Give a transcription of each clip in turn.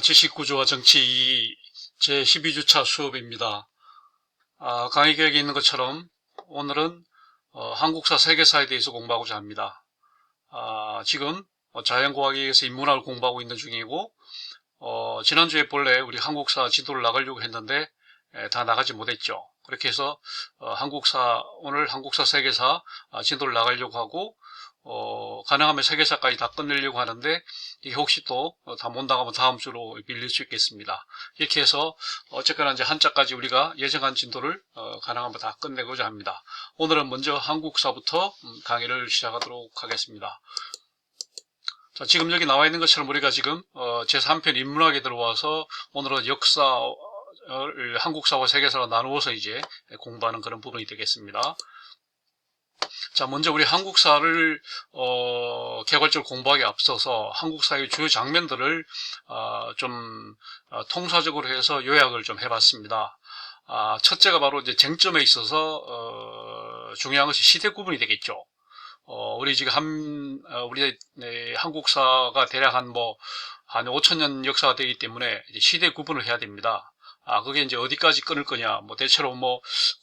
지식구조와 정치 제12주차 수업입니다. 강의 계획에 있는 것처럼 오늘은 한국사, 세계사에 대해서 공부하고자 합니다. 지금 자연과학에서 인문학을 공부하고 있는 중이고, 지난주에 본래 우리 한국사 지도를 나가려고 했는데 다 나가지 못했죠. 그렇게 해서 오늘 한국사, 세계사 지도를 나가려고 하고, 가능하면 세계사까지 다 끝내려고 하는데, 이게 혹시 또 다 못 나가면 다음 주로 밀릴 수 있겠습니다. 이렇게 해서 어쨌거나 이제 한자까지 우리가 예정한 진도를 가능하면 다 끝내고자 합니다. 오늘은 먼저 한국사부터 강의를 시작하도록 하겠습니다. 자, 지금 여기 나와 있는 것처럼 우리가 지금 제3편 인문학에 들어와서 오늘은 한국사와 세계사로 나누어서 이제 공부하는 그런 부분이 되겠습니다. 자, 먼저 우리 한국사를 개괄적으로 공부하기 앞서서 한국사의 주요 장면들을 좀 통사적으로 해서 요약을 좀 해봤습니다. 첫째가 바로 이제 쟁점에 있어서 중요한 것이 시대 구분이 되겠죠. 우리 지금 우리 한국사가 대략 한 5,000년 역사가 되기 때문에 이제 시대 구분을 해야 됩니다. 그게 이제 어디까지 끊을 거냐, 대체로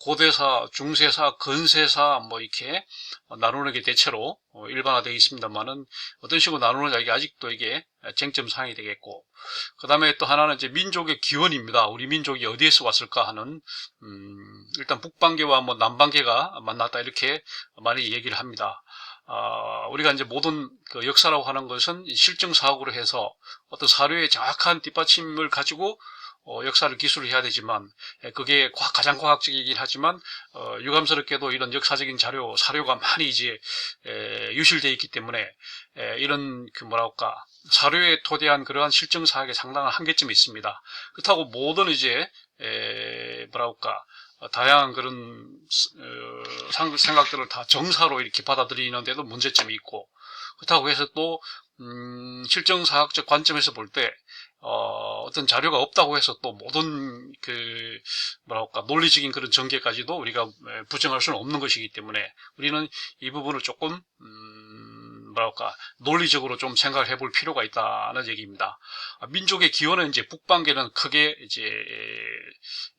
고대사, 중세사, 근세사, 이렇게 나누는 게 대체로 일반화되어 있습니다만은, 어떤 식으로 나누느냐, 이게 아직도 이게 쟁점 사항이 되겠고, 그 다음에 또 하나는 이제 민족의 기원입니다. 우리 민족이 어디에서 왔을까 하는, 일단 북방계와 남방계가 만났다, 이렇게 많이 얘기를 합니다. 우리가 이제 모든 그 역사라고 하는 것은 실증사학으로 해서 어떤 사료의 정확한 뒷받침을 가지고 역사를 기술을 해야 되지만, 그게 가장 과학적이긴 하지만, 유감스럽게도 이런 역사적인 사료가 많이 이제, 유실되어 있기 때문에, 이런 사료에 토대한 그러한 실증사학에 상당한 한계점이 있습니다. 그렇다고 모든 이제, 다양한 그런, 생각들을 다 정사로 이렇게 받아들이는데도 문제점이 있고, 그렇다고 해서 또, 실증사학적 관점에서 볼 때, 어떤 자료가 없다고 해서 또 모든 논리적인 그런 전개까지도 우리가 부정할 수는 없는 것이기 때문에 우리는 이 부분을 조금, 논리적으로 좀 생각을 해볼 필요가 있다는 얘기입니다. 민족의 기원은 이제 북방계는 크게 이제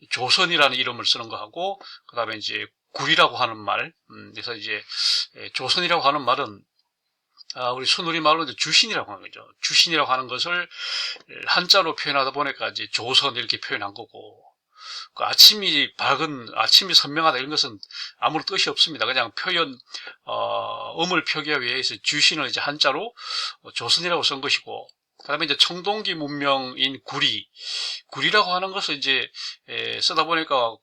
조선이라는 이름을 쓰는 거 하고, 그 다음에 이제 구리라고 하는 말, 그래서 이제 조선이라고 하는 말은 우리 순우리말로 이제 주신이라고 하는 거죠. 주신이라고 하는 것을 한자로 표현하다 보니까 이제 조선 이렇게 표현한 거고, 아침이 선명하다 이런 것은 아무런 뜻이 없습니다. 그냥 음을 표기하기 위해서 주신을 이제 한자로 조선이라고 쓴 것이고, 그 다음에 이제 청동기 문명인 구리라고 하는 것을 이제 쓰다 보니까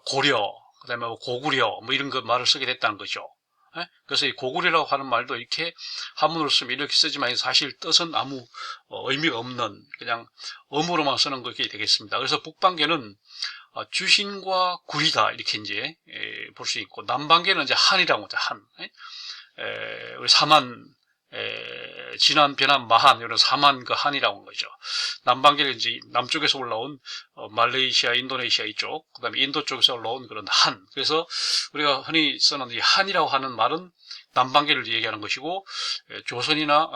고려, 그 다음에 고구려 이런 말을 쓰게 됐다는 거죠. 그래서 이 고구려라고 하는 말도 이렇게 한문으로 쓰면 이렇게 쓰지만 사실 뜻은 아무 의미가 없는 그냥 음으로만 쓰는 것이 되겠습니다. 그래서 북방계는 주신과 구리다 이렇게 이제 볼 수 있고, 남방계는 이제 한이라고 하죠. 우리 사만, 진한, 변한, 마한 이런 사만 그 한이라고 하는 거죠. 남방계는 이제 남쪽에서 올라온 말레이시아, 인도네시아 이쪽, 그 다음에 인도 쪽에서 올라온 그런 한. 그래서 우리가 흔히 쓰는 이 한이라고 하는 말은 남방계를 얘기하는 것이고, 조선이나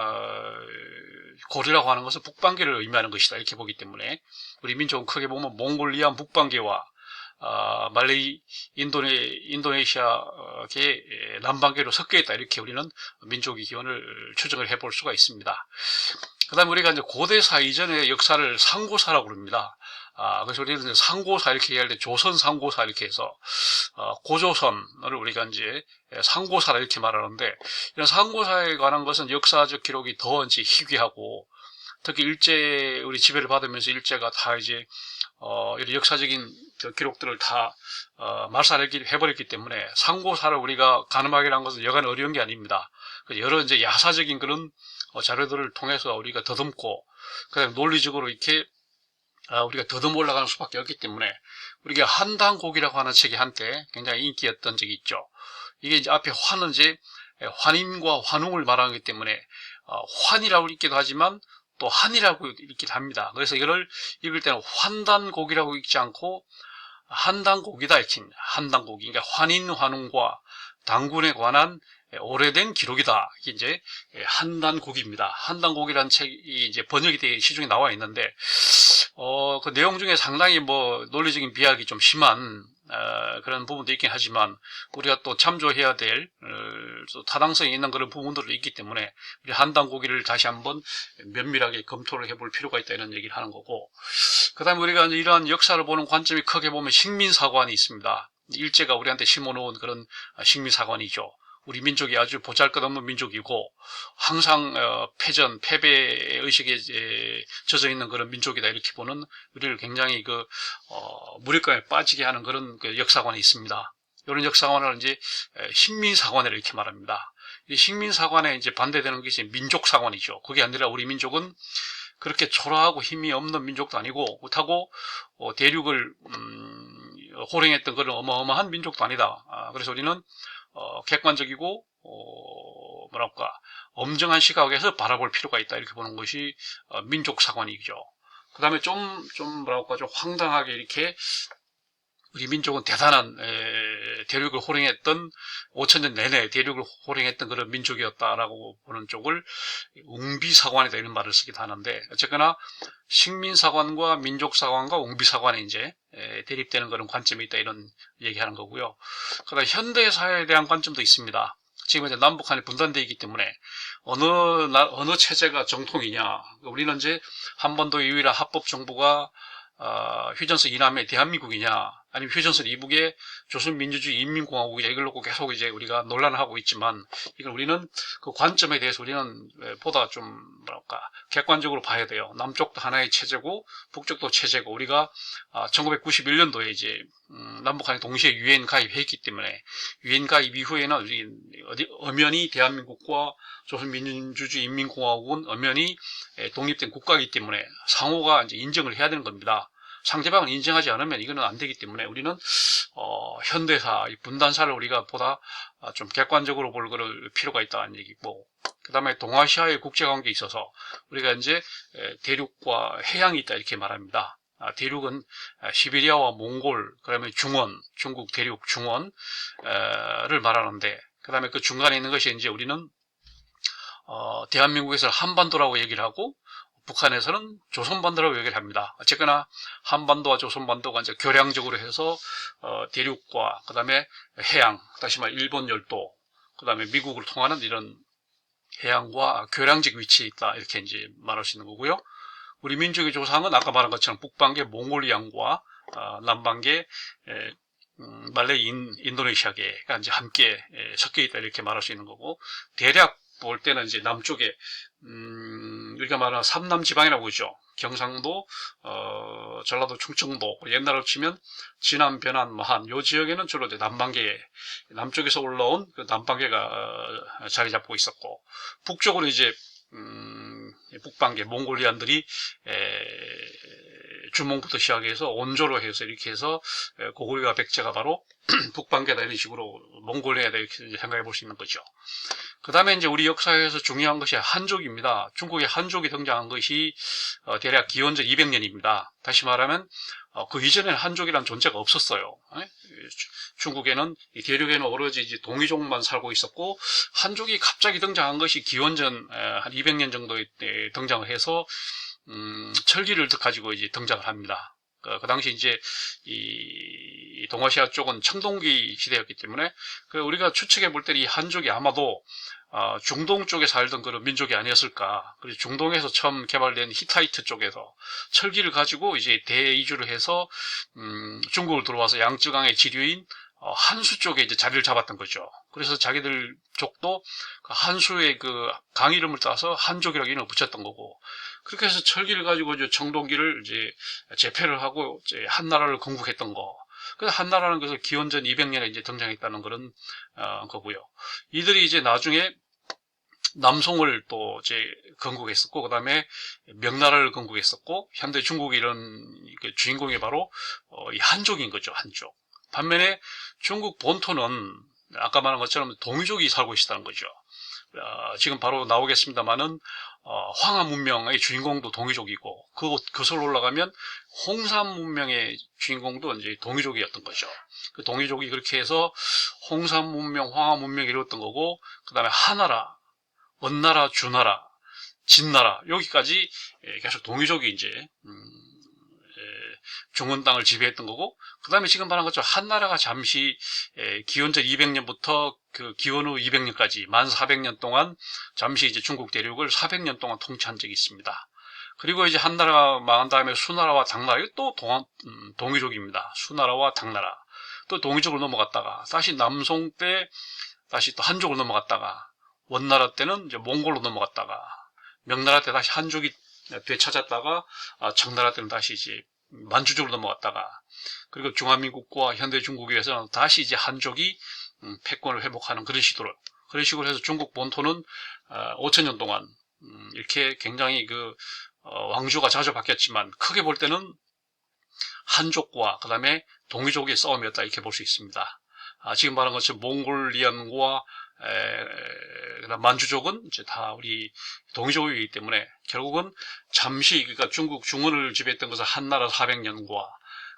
고려라고 하는 것은 북방계를 의미하는 것이다 이렇게 보기 때문에 우리 민족은 크게 보면 몽골리안 북방계와 인도네시아계 남방계로 섞여 있다 이렇게 우리는 민족의 기원을 추정을 해볼 수가 있습니다. 그 다음에 우리가 이제 고대사 이전의 역사를 상고사라고 부릅니다. 그래서 우리는 상고사 이렇게 얘기할 때 조선 상고사 이렇게 해서 고조선을 우리가 이제 상고사라 이렇게 말하는데, 이런 상고사에 관한 것은 역사적 기록이 더 이제 희귀하고, 특히 우리 지배를 받으면서 일제가 다 이제 이런 역사적인 기록들을 다 말살해버렸기 때문에 상고사를 우리가 가늠하게 한 것은 여간 어려운 게 아닙니다. 여러 이제 야사적인 그런 자료들을 통해서 우리가 더듬고, 그다음에 논리적으로 이렇게 우리가 더듬어 올라가는 수밖에 없기 때문에, 우리가 한당곡이라고 하는 책이 한때 굉장히 인기였던 적이 있죠. 이게 이제 앞에 환은 이제 환인과 환웅을 말하기 때문에 환이라고 읽기도 하지만 또 한이라고 읽기도 합니다. 그래서 이거를 읽을 때는 환단곡이라고 읽지 않고 한당곡이다 이렇게 한당곡이, 그러니까 환인 환웅과 당군에 관한 오래된 기록이다. 이게 이제 한단곡입니다. 한단곡이라는 책이 이제 번역이 돼 시중에 나와 있는데 그 내용 중에 상당히 뭐 논리적인 비약이 좀 심한 그런 부분도 있긴 하지만 우리가 또 참조해야 될 또 타당성이 있는 그런 부분들도 있기 때문에 우리 한단고기를 다시 한번 면밀하게 검토를 해볼 필요가 있다 이런 얘기를 하는 거고, 그 다음에 우리가 이제 이러한 역사를 보는 관점이 크게 보면 식민사관이 있습니다. 일제가 우리한테 심어놓은 그런 식민사관이죠. 우리 민족이 아주 보잘것없는 민족이고 항상 패전, 패배의식에 젖어있는 그런 민족이다 이렇게 보는 우리를 굉장히 무력감에 빠지게 하는 그런 역사관이 있습니다. 이런 역사관을 이제 식민사관이라 이렇게 말합니다. 이 식민사관에 이제 반대되는 것이 민족사관이죠. 그게 아니라 우리 민족은 그렇게 초라하고 힘이 없는 민족도 아니고 그렇다고 대륙을 호령했던 그런 어마어마한 민족도 아니다. 그래서 우리는 객관적이고 엄정한 시각에서 바라볼 필요가 있다 이렇게 보는 것이 민족사관이죠. 그 다음에 좀 황당하게 이렇게 우리 민족은 대단한 대륙을 호령했던 5000년 내내 대륙을 호령했던 그런 민족이었다라고 보는 쪽을 웅비사관이다 이런 말을 쓰기도 하는데, 어쨌거나 식민사관과 민족사관과 웅비사관이 이제 대립되는 그런 관점이 있다 이런 얘기하는 거고요. 그다음 현대사회에 대한 관점도 있습니다. 지금 이제 남북한이 분단되어 있기 때문에 어느 체제가 정통이냐. 우리는 이제 한반도 유일한 합법 정부가 휴전선 이남의 대한민국이냐, 아니면 휴전선 이북의 조선민주주의 인민공화국이냐, 이걸 놓고 계속 이제 우리가 논란을 하고 있지만, 이걸 우리는 그 관점에 대해서 우리는 보다 좀 객관적으로 봐야 돼요. 남쪽도 하나의 체제고 북쪽도 체제고, 우리가 1991년도에 이제 남북한이 동시에 유엔 가입했기 때문에 유엔 가입 이후에는 우리 엄연히 대한민국과 조선민주주의 인민공화국은 엄연히 독립된 국가이기 때문에 상호가 이제 인정을 해야 되는 겁니다. 상대방을 인정하지 않으면 이거는 안 되기 때문에 우리는 현대사, 분단사를 우리가 보다 좀 객관적으로 볼 필요가 있다는 얘기고, 그 다음에 동아시아의 국제관계에 있어서 우리가 이제 대륙과 해양이 있다 이렇게 말합니다. 대륙은 시베리아와 몽골, 그다음에 중원, 중국 대륙 중원을 말하는데, 그 다음에 그 중간에 있는 것이 이제 우리는 대한민국에서 한반도라고 얘기를 하고 북한에서는 조선반도라고 얘기를 합니다. 어쨌거나 한반도와 조선반도가 이제 교량적으로 해서 대륙과 그다음에 해양, 다시 말해 일본 열도, 그다음에 미국을 통하는 이런 해양과 교량적 위치에 있다 이렇게 이제 말할 수 있는 거고요. 우리 민족의 조상은 아까 말한 것처럼 북반계 몽골리안과 남반계 말레 인도네시아계가 이제 함께 섞여 있다 이렇게 말할 수 있는 거고, 대략 볼 때는 이제 남쪽에 우리가 말하는 삼남지방이라고 그러죠. 경상도, 전라도, 충청도, 옛날로 치면 진안, 변안, 마한 요 지역에는 주로 이제 남쪽에서 올라온 그 남반계가 자리 잡고 있었고, 북쪽으로 이제 북반계 몽골리안들이 주몽부터 시작해서 온조로 해서 이렇게 해서 고구려와 백제가 바로 북반계다 이런 식으로 몽골리아다 이렇게 생각해 볼 수 있는 거죠. 그 다음에 이제 우리 역사에서 중요한 것이 한족입니다. 중국의 한족이 등장한 것이 대략 기원전 200년입니다. 다시 말하면 그 이전에는 한족이라는 존재가 없었어요. 중국에는 대륙에는 오로지 이제 동이족만 살고 있었고, 한족이 갑자기 등장한 것이 기원전 한 200년 정도에 등장을 해서 철기를 가지고 이제 등장을 합니다. 그 당시 이제 이 동아시아 쪽은 청동기 시대였기 때문에 우리가 추측해 볼 때 이 한족이 아마도 중동 쪽에 살던 그런 민족이 아니었을까. 그래서 중동에서 처음 개발된 히타이트 쪽에서 철기를 가지고 이제 대이주를 해서 중국을 들어와서 양쯔강의 지류인 한수 쪽에 이제 자리를 잡았던 거죠. 그래서 자기들 족도 한수의 그 강 이름을 따서 한족이라고 이름을 붙였던 거고, 그렇게 해서 철기를 가지고 이제 청동기를 이제 제패를 하고 이제 한나라를 건국했던 거. 그래서 한나라는 것을 기원전 200년에 이제 등장했다는 그런 거고요. 이들이 이제 나중에 남송을 또 이제 건국했었고, 그 다음에 명나라를 건국했었고, 현대 중국의 이런 주인공이 바로 이 한족인 거죠, 한족. 반면에 중국 본토는 아까 말한 것처럼 동이족이 살고 있다는 거죠. 지금 바로 나오겠습니다만은 황하 문명의 주인공도 동이족이고 그것을 올라가면 홍산 문명의 주인공도 이제 동이족이었던 거죠. 그 동이족이 그렇게 해서 홍산 문명, 황하 문명이 이루었던 거고, 그 다음에 하나라, 원나라, 주나라, 진나라 여기까지 계속 동이족이 이제 중원 땅을 지배했던 거고, 그 다음에 지금 말한 것처럼 한나라가 잠시 기원전 200년부터 그 기원 후 200년까지 1400년 동안 잠시 이제 중국 대륙을 400년 동안 통치한 적이 있습니다. 그리고 이제 한나라가 망한 다음에 수나라와 당나라, 이거 또 동이족입니다. 수나라와 당나라. 또 동이족으로 넘어갔다가 다시 남송 때 다시 또 한족으로 넘어갔다가 원나라 때는 이제 몽골로 넘어갔다가 명나라 때 다시 한족이 되찾았다가 청나라 때는 다시 이제 만주족으로 넘어갔다가, 그리고 중화민국과 현대 중국에 의해서는 다시 이제 한족이 패권을 회복하는 그런 식으로 해서 중국 본토는 5000년 동안 이렇게 굉장히 왕조가 자주 바뀌었지만 크게 볼 때는 한족과 그 다음에 동이족의 싸움이었다 이렇게 볼 수 있습니다. 지금 말한 것처럼 몽골리안과 그다음 만주족은 이제 다 우리 동이족이기 때문에 결국은 잠시 그러니까 중국 중원을 지배했던 것은 한나라 400년과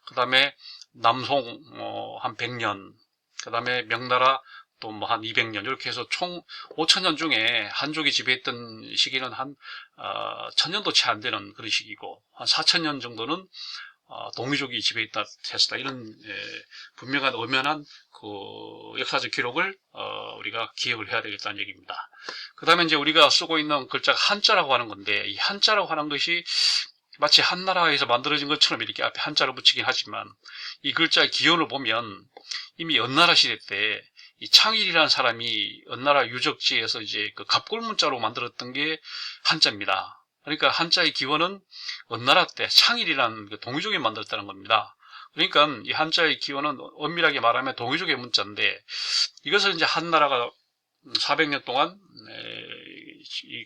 그 다음에 남송 한 100년, 그 다음에 명나라 또 뭐 한 200년 이렇게 해서 총 5000년 중에 한족이 지배했던 시기는 한 1000년도 채 안 되는 그런 시기고, 한 4000년 정도는 동이족이 지배했다 했다 이런 분명한 엄연한 그 역사적 기록을 우리가 기억을 해야 되겠다는 얘기입니다. 그 다음에 이제 우리가 쓰고 있는 글자가 한자라고 하는 건데, 이 한자라고 하는 것이 마치 한나라에서 만들어진 것처럼 이렇게 앞에 한자를 붙이긴 하지만 이 글자의 기원을 보면 이미 연나라 시대 때 이 창일이라는 사람이 연나라 유적지에서 이제 그 갑골문자로 만들었던 게 한자입니다. 그러니까 한자의 기원은 원나라 때 창일이라는 그 동이족이 만들었다는 겁니다. 그러니까 이 한자의 기원은 엄밀하게 말하면 동이족의 문자인데, 이것을 이제 한나라가 400년 동안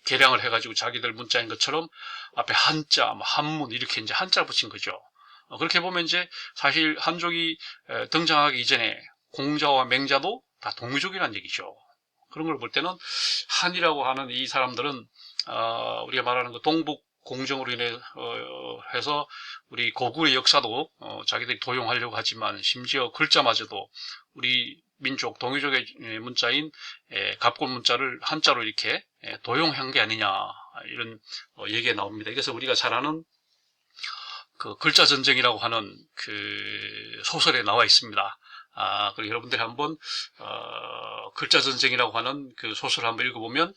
개량을 해가지고 자기들 문자인 것처럼 앞에 한자, 한문 이렇게 이제 한자를 붙인 거죠. 그렇게 보면 이제 사실 한족이 등장하기 이전에 공자와 맹자도 다 동이족이라는 얘기죠. 그런 걸 볼 때는 한이라고 하는 이 사람들은 우리가 말하는 그 동북 공정으로 해서 우리 고구려의 역사도 자기들이 도용하려고 하지만 심지어 글자마저도 우리 민족 동이족의 문자인 갑골 문자를 한자로 이렇게 도용한 게 아니냐 이런 얘기가 나옵니다. 그래서 우리가 잘 아는 그 글자 전쟁이라고 하는 그 소설에 나와 있습니다. 그리고 여러분들이 한번 글자 전쟁이라고 하는 그 소설을 한번 읽어보면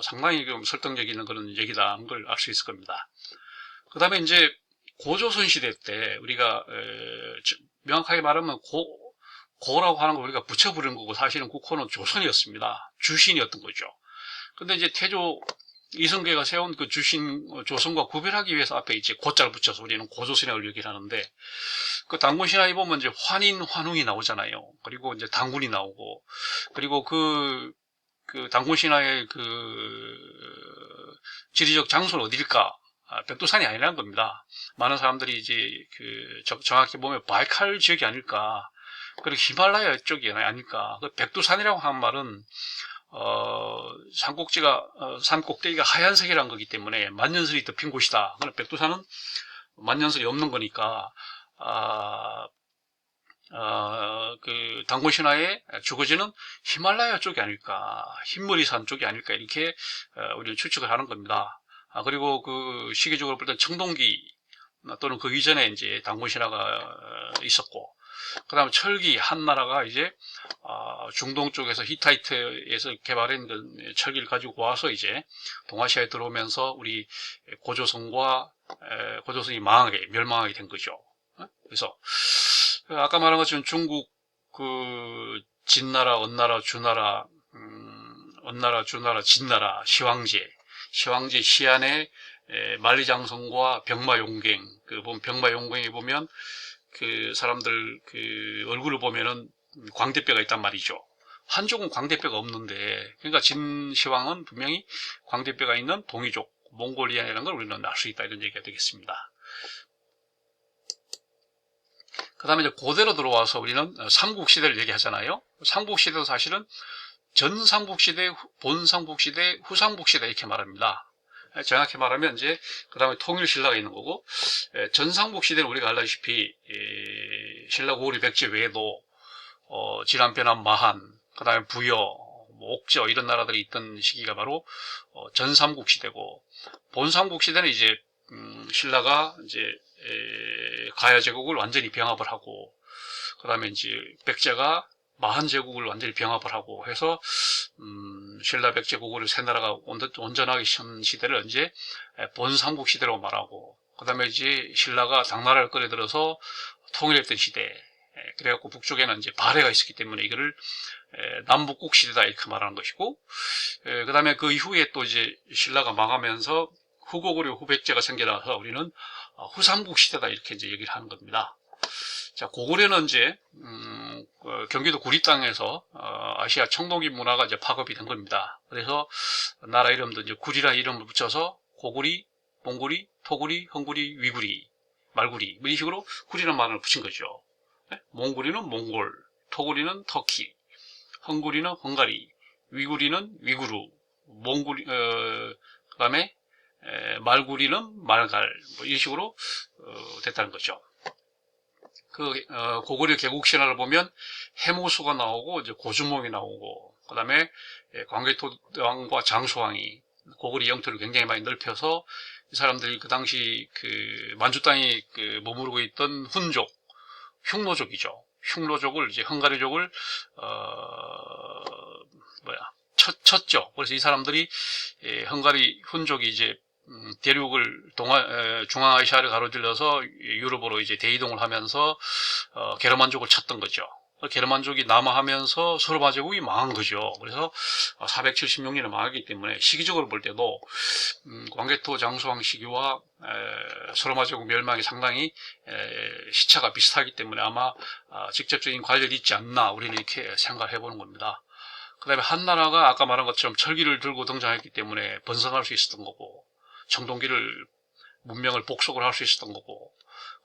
상당히 좀 설득력 있는 그런 얘기다는 걸 알 수 있을 겁니다. 그 다음에 이제 고조선 시대 때 우리가 명확하게 말하면 고라고 하는 거 우리가 붙여부른 거고, 사실은 국호는 조선이었습니다. 주신이었던 거죠. 근데 이제 태조 이성계가 세운 그 주신 조선과 구별하기 위해서 앞에 이제 고자를 붙여서 우리는 고조선이라고 얘기를 하는데, 그 단군신화에 보면 이제 환인, 환웅이 나오잖아요. 그리고 이제 단군이 나오고, 그리고 그 단군신화의 지리적 장소는 어디일까? 백두산이 아니라는 겁니다. 많은 사람들이 이제 정확히 보면 바이칼 지역이 아닐까? 그리고 히말라야 쪽이 아닐까? 백두산이라고 하는 말은 산 꼭대기가 하얀색이라는 거기 때문에 만년설이 덮인 곳이다. 그러나 백두산은 만년설이 없는 거니까 그 단군신화의 주거지는 히말라야 쪽이 아닐까, 흰머리산 쪽이 아닐까 이렇게 우리는 추측을 하는 겁니다. 그리고 그 시기적으로 볼 때 청동기 또는 그 이전에 이제 단군신화가 있었고, 그 다음에 철기 한나라가 이제 중동 쪽에서 히타이트에서 개발한 그 철기를 가지고 와서 이제 동아시아에 들어오면서 우리 고조선이 멸망하게 된 거죠. 그래서 아까 말한 것처럼 중국 그 진나라, 언나라, 주나라, 언나라, 주나라, 진나라, 시황제 시안의 만리장성과 병마용갱, 병마용갱에 보면 그 사람들 그 얼굴을 보면은 광대뼈가 있단 말이죠. 한족은 광대뼈가 없는데, 그러니까 진시황은 분명히 광대뼈가 있는 동이족, 몽골리안이라는 걸 우리는 알 수 있다 이런 얘기가 되겠습니다. 그 다음에 이제 고대로 들어와서 우리는 삼국시대를 얘기하잖아요. 삼국시대도 사실은 전삼국시대, 본삼국시대, 후삼국시대 이렇게 말합니다. 정확히 말하면 이제 그 다음에 통일신라가 있는 거고, 전삼국시대는 우리가 알다시피 신라, 고구려, 백제 외에도 진안, 변함, 마한, 그 다음에 부여, 뭐 옥저 이런 나라들이 있던 시기가 바로 전삼국시대고, 본삼국시대는 이제 신라가 이제 가야 제국을 완전히 병합을 하고, 그 다음에 이제 백제가 마한 제국을 완전히 병합을 하고 해서 신라, 백제, 고구려 세 나라가 온전하게 선 시대를 이제 본삼국시대라고 말하고, 그 다음에 이제 신라가 당나라를 끌어들여서 통일했던 시대, 그래갖고 북쪽에는 이제 발해가 있었기 때문에 이거를 남북국 시대다 이렇게 말하는 것이고, 그 다음에 그 이후에 또 이제 신라가 망하면서 후고구려, 후백제가 생겨나서 우리는 후삼국 시대다 이렇게 이제 얘기를 하는 겁니다. 자, 고구려는 이제 경기도 구리 땅에서 아시아 청동기 문화가 이제 파급이 된 겁니다. 그래서 나라 이름도 이제 구리라 이름을 붙여서 고구리, 몽구리, 토구리, 헝구리, 위구리, 말구리 뭐 이 식으로 구리라는 말을 붙인 거죠. 몽구리는 몽골, 토구리는 터키, 헝구리는 헝가리, 위구리는 위구르, 몽구리 그다음에 말구리는 말갈 뭐 이런 식으로 됐다는 거죠. 고구려 개국신화를 보면 해모수가 나오고 이제 고주몽이 나오고, 그 다음에 광개토왕과 장수왕이 고구려 영토를 굉장히 많이 넓혀서 이 사람들이 그 당시 그 만주 땅에 머무르고 있던 훈족, 흉노족이죠. 흉노족을 이제 헝가리족을 쳤죠. 그래서 이 사람들이 헝가리 훈족이 이제 대륙을 중앙아시아를 가로질러서 유럽으로 이제 대이동을 하면서 게르만족을 쳤던 거죠. 게르만족이 남하하면서 서로마 제국이 망한 거죠. 그래서 476년에 망하기 때문에 시기적으로 볼 때도 광개토 장수왕 시기와 서로마 제국 멸망이 상당히 시차가 비슷하기 때문에 아마 직접적인 관련이 있지 않나 우리는 이렇게 생각을 해보는 겁니다. 그 다음에 한나라가 아까 말한 것처럼 철기를 들고 등장했기 때문에 번성할 수 있었던 거고, 청동기를 문명을 복속을 할 수 있었던 거고,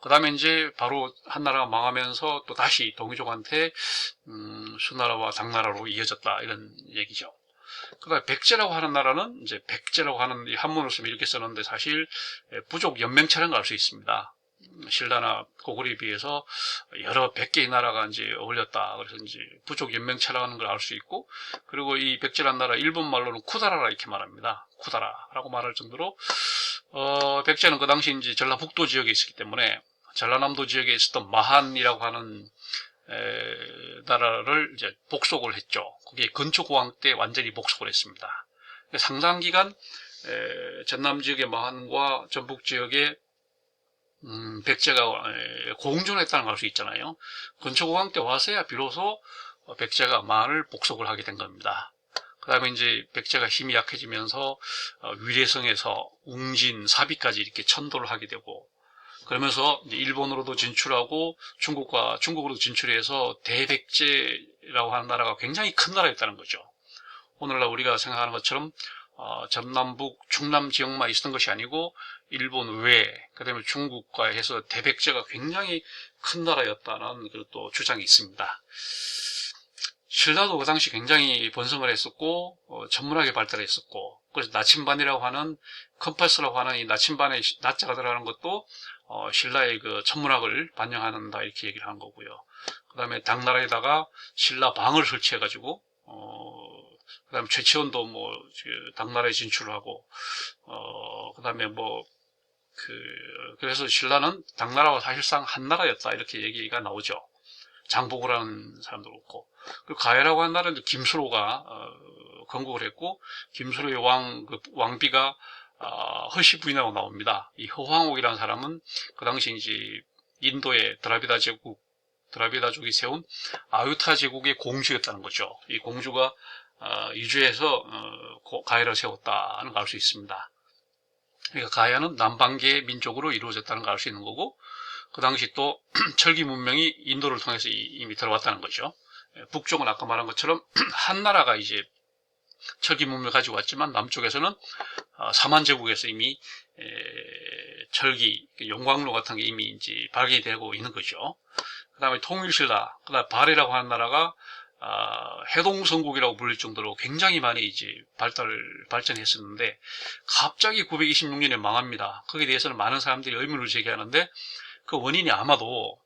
그 다음에 이제 바로 한나라가 망하면서 또 다시 동이족한테 수나라와 당나라로 이어졌다 이런 얘기죠. 그 다음에 백제라고 하는 나라는 이제 백제라고 하는 이 한문을 쓰면 이렇게 썼는데 사실 부족 연맹체라는 걸 알 수 있습니다. 신라나 고구려에 비해서 여러 100개의 나라가 이제 어울렸다. 그래서 이제 부족 연맹체라는 걸 알 수 있고, 그리고 이 백제라는 나라 일본 말로는 쿠다라라 이렇게 말합니다. 쿠다라라고 말할 정도로 백제는 그 당시 이제 전라북도 지역에 있었기 때문에 전라남도 지역에 있었던 마한이라고 하는 나라를 이제 복속을 했죠. 그게 건초고왕 때 완전히 복속을 했습니다. 상당 기간 전남 지역의 마한과 전북 지역의 백제가 공존했다는 걸 알 수 있잖아요. 건초고왕 때 와서야 비로소 백제가 마한을 복속을 하게 된 겁니다. 그 다음에 이제 백제가 힘이 약해지면서 위례성에서 웅진, 사비까지 이렇게 천도를 하게 되고, 그러면서 이제 일본으로도 진출하고 중국으로도 진출해서 대백제라고 하는 나라가 굉장히 큰 나라였다는 거죠. 오늘날 우리가 생각하는 것처럼 전남북, 충남 지역만 있었던 것이 아니고 일본 외, 그 다음에 중국과 해서 대백제가 굉장히 큰 나라였다는 또 주장이 있습니다. 신라도 그 당시 굉장히 번성을 했었고 천문학에 발달했었고, 그래서 나침반이라고 하는 컴파스라고 하는 이 나침반에 나자가 들어가는 것도 신라의 그 천문학을 반영한다 이렇게 얘기를 하는 거고요. 그 다음에 당나라에다가 신라방을 설치해가지고 그 다음에 최치원도 당나라에 진출을 하고 그 다음에 그래서 신라는 당나라와 사실상 한 나라였다 이렇게 얘기가 나오죠. 장보고라는 사람도 그렇고, 그리고 가야라고 하는 나라는 김수로가 건국을 했고, 김수로의 왕비가 허시 부인하고 나옵니다. 이 허황옥이라는 사람은 그 당시 이제 인도의 드라비다족이 세운 아유타 제국의 공주였다는 거죠. 이 공주가 이주해서 가야를 세웠다는 걸 알 수 있습니다. 그러니까 가야는 남방계의 민족으로 이루어졌다는 걸 알 수 있는 거고, 그 당시 또 철기 문명이 인도를 통해서 이미 들어왔다는 거죠. 북쪽은 아까 말한 것처럼 한나라가 이제 철기 문명을 가지고 왔지만 남쪽에서는 사만제국에서 이미 철기, 용광로 같은 게 이미 이제 발견되고 있는 거죠. 그 다음에 통일신라, 그 다음에 발해라고 하는 나라가 해동성국이라고 불릴 정도로 굉장히 많이 이제 발전했었는데 갑자기 926년에 망합니다. 거기에 대해서는 많은 사람들이 의문을 제기하는데 그 원인이 아마도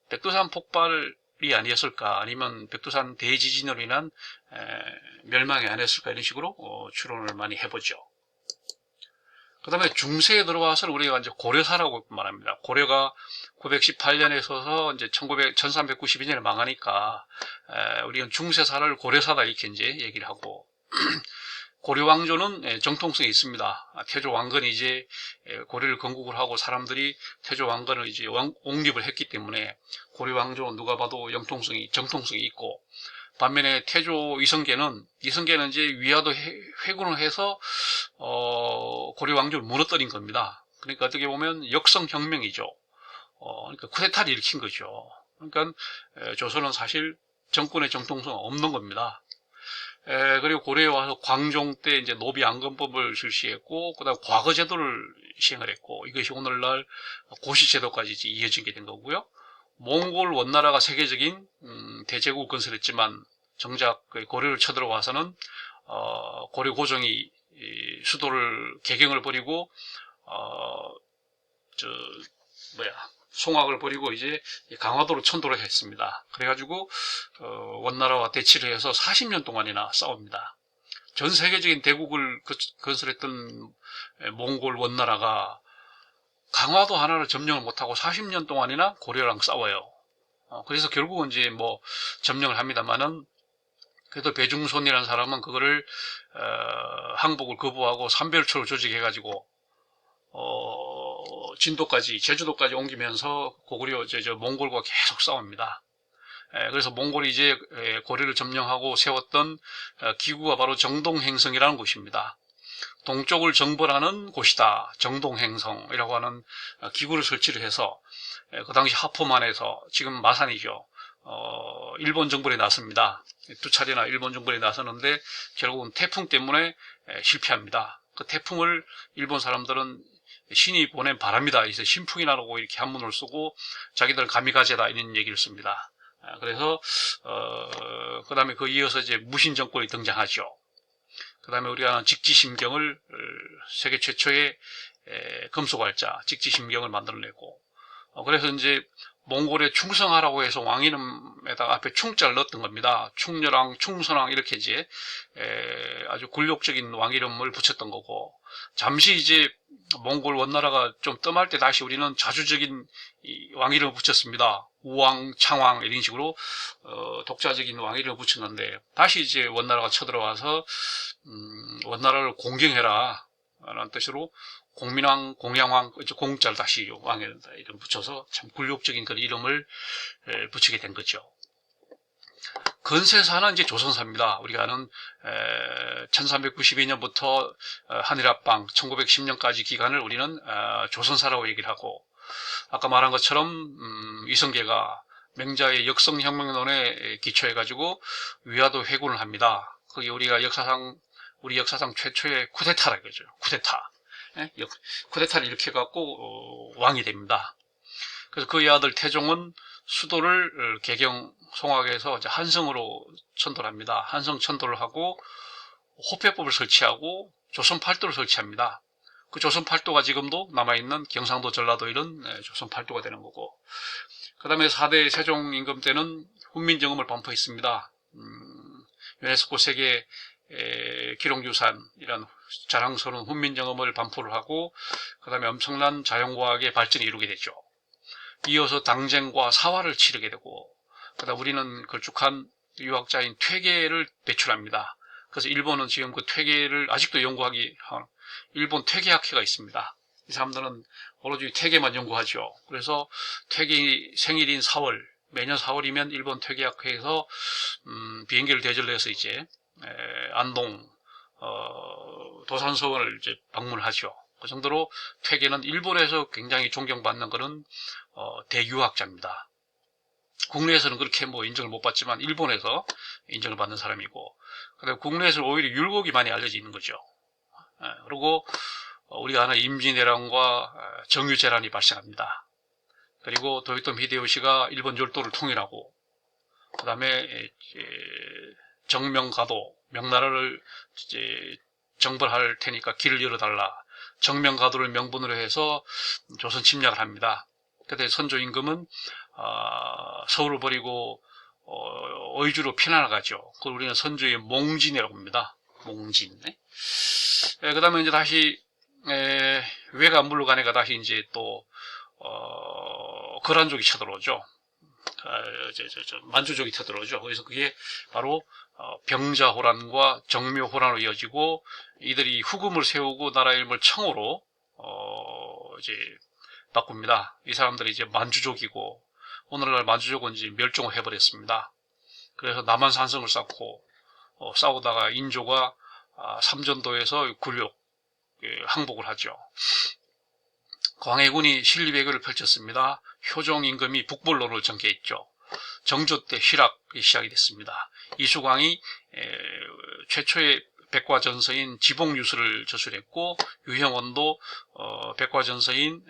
백두산 폭발이 아니었을까, 아니면 백두산 대지진으로 인한 멸망이 아니었을까, 이런 식으로 추론을 많이 해보죠. 그 다음에 중세에 들어와서 우리가 이제 고려사라고 말합니다. 고려가 918년에 서서 이제 1392년에 망하니까, 우리는 중세사를 고려사다 이렇게 이제 얘기를 하고, 고려 왕조는 정통성이 있습니다. 태조 왕건이 이제 고려를 건국을 하고 사람들이 태조 왕건을 이제 옹립을 했기 때문에 고려 왕조는 누가 봐도 정통성이 있고, 반면에 태조 이성계는 이제 위화도 회군을 해서 고려 왕조를 무너뜨린 겁니다. 그러니까 어떻게 보면 역성혁명이죠. 그러니까 쿠데타를 일으킨 거죠. 그러니까 조선은 사실 정권의 정통성은 없는 겁니다. 그리고 고려에 와서 광종 때 이제 노비안건법을 실시했고, 그다음 과거제도를 시행을 했고, 이것이 오늘날 고시제도까지 이어지게 된 거고요. 몽골 원나라가 세계적인 대제국을 건설했지만 정작 고려를 쳐들어와서는 고려 고종이 수도를 개경을 벌이고 송악을 벌이고 이제 강화도로 천도를 했습니다. 그래가지고 원나라와 대치를 해서 40년 동안이나 싸웁니다. 전 세계적인 대국을 건설했던 몽골 원나라가 강화도 하나를 점령을 못하고 40년 동안이나 고려랑 싸워요. 그래서 결국은 이제 뭐 점령을 합니다만은, 그래도 배중손이라는 사람은 그거를 항복을 거부하고 삼별초를 조직해가지고 진도까지, 제주도까지 옮기면서 고구려 몽골과 계속 싸웁니다. 그래서 몽골이 이제 고려를 점령하고 세웠던 기구가 바로 정동행성이라는 곳입니다. 동쪽을 정벌하는 곳이다, 정동행성이라고 하는 기구를 설치를 해서 그 당시 하포만에서, 지금 마산이죠, 일본 정벌에 나섭니다. 두 차례나 일본 정벌에 나서는데 결국은 태풍 때문에 실패합니다. 그 태풍을 일본 사람들은 신이 보낸 바람이다, 그래서 신풍이라고 이렇게 한문을 쓰고 자기들 가미가제다 이런 얘기를 씁니다. 그래서 그 다음에 그 이어서 이제 무신 정권이 등장하죠. 그 다음에 우리가 직지심경을, 세계 최초의 금속활자 직지심경을 만들어내고, 그래서 이제 몽골에 충성하라고 해서 왕 이름에다가 앞에 충자를 넣었던 겁니다. 충렬왕, 충선왕 이렇게 이제 아주 굴욕적인 왕 이름을 붙였던 거고, 잠시 이제 몽골 원나라가 좀 뜸할 때 다시 우리는 자주적인 왕 이름을 붙였습니다. 우왕, 창왕 이런 식으로 독자적인 왕 이름을 붙였는데, 다시 이제 원나라가 쳐들어와서 원나라를 공경해라 라는 뜻으로 공민왕, 공양왕, 공자를 다시 왕에 이름 붙여서 참 굴욕적인 그런 이름을 붙이게 된 거죠. 건세사는 이제 조선사입니다. 우리가 아는 1392년부터 한일합방 1910년까지 기간을 우리는 조선사라고 얘기를 하고, 아까 말한 것처럼 이성계가 맹자의 역성혁명론에 기초해가지고 위화도 회군을 합니다. 그게 우리 역사상 최초의 쿠데타라 이거죠. 쿠데타. 쿠데타를 일으켜갖고 왕이 됩니다. 그래서 그의 아들 태종은 수도를 개경 송악에서 이제 한성으로 천도를 합니다. 한성 천도를 하고 호패법을 설치하고 조선팔도를 설치합니다. 그 조선팔도가 지금도 남아있는 경상도, 전라도 이런 조선팔도가 되는 거고, 그 다음에 4대 세종 임금 때는 훈민정음을 반포했습니다. 유네스코 세계 기록유산 이런 자랑스러운 훈민정음을 반포를 하고, 그 다음에 엄청난 자연과학의 발전을 이루게 되죠. 이어서 당쟁과 사화를 치르게 되고, 그 다음 우리는 걸쭉한 유학자인 퇴계를 배출합니다. 그래서 일본은 지금 그 퇴계를 아직도 연구하기, 일본 퇴계학회가 있습니다. 이 사람들은 오로지 퇴계만 연구하죠. 그래서 퇴계 생일인 4월, 매년 4월이면 일본 퇴계학회에서 비행기를 대절해서 이제 안동 도산서원을 이제 방문하죠. 그 정도로 퇴계는 일본에서 굉장히 존경받는 그런 대유학자입니다. 국내에서는 그렇게 뭐 인정을 못 받지만 일본에서 인정을 받는 사람이고, 그다음에 국내에서 오히려 율곡이 많이 알려져 있는 거죠. 그리고 우리가 아는 임진왜란과 정유재란이 발생합니다. 그리고 도요토미 히데요시가 일본 열도를 통일하고, 그 다음에 정명가도, 명나라를 이제 정벌할 테니까 길을 열어달라. 정명가도를 명분으로 해서 조선 침략을 합니다. 그때 선조 임금은 서울을 버리고 의주로 피난을 가죠. 그걸 우리는 선조의 몽진이라고 합니다. 몽진. 그 다음에 이제 다시 왜가 물러가니까 다시 이제 또 거란족이 쳐들어오죠. 만주족이 쳐들어오죠. 그래서 그게 바로 병자호란과 정묘호란으로 이어지고, 이들이 후금을 세우고 나라 이름을 청으로 이제 바꿉니다. 이 사람들이 이제 만주족이고, 오늘날 만주족은 이제 멸종을 해버렸습니다. 그래서 남한산성을 쌓고 싸우다가 인조가 삼전도에서 굴욕 항복을 하죠. 광해군이 신리배교를 펼쳤습니다. 효종 임금이 북벌로를 전개했죠. 정조 때 희락이 시작이 됐습니다. 이수광이 최초의 백과전서인 지봉유수를 저술했고, 유형원도 백과전서인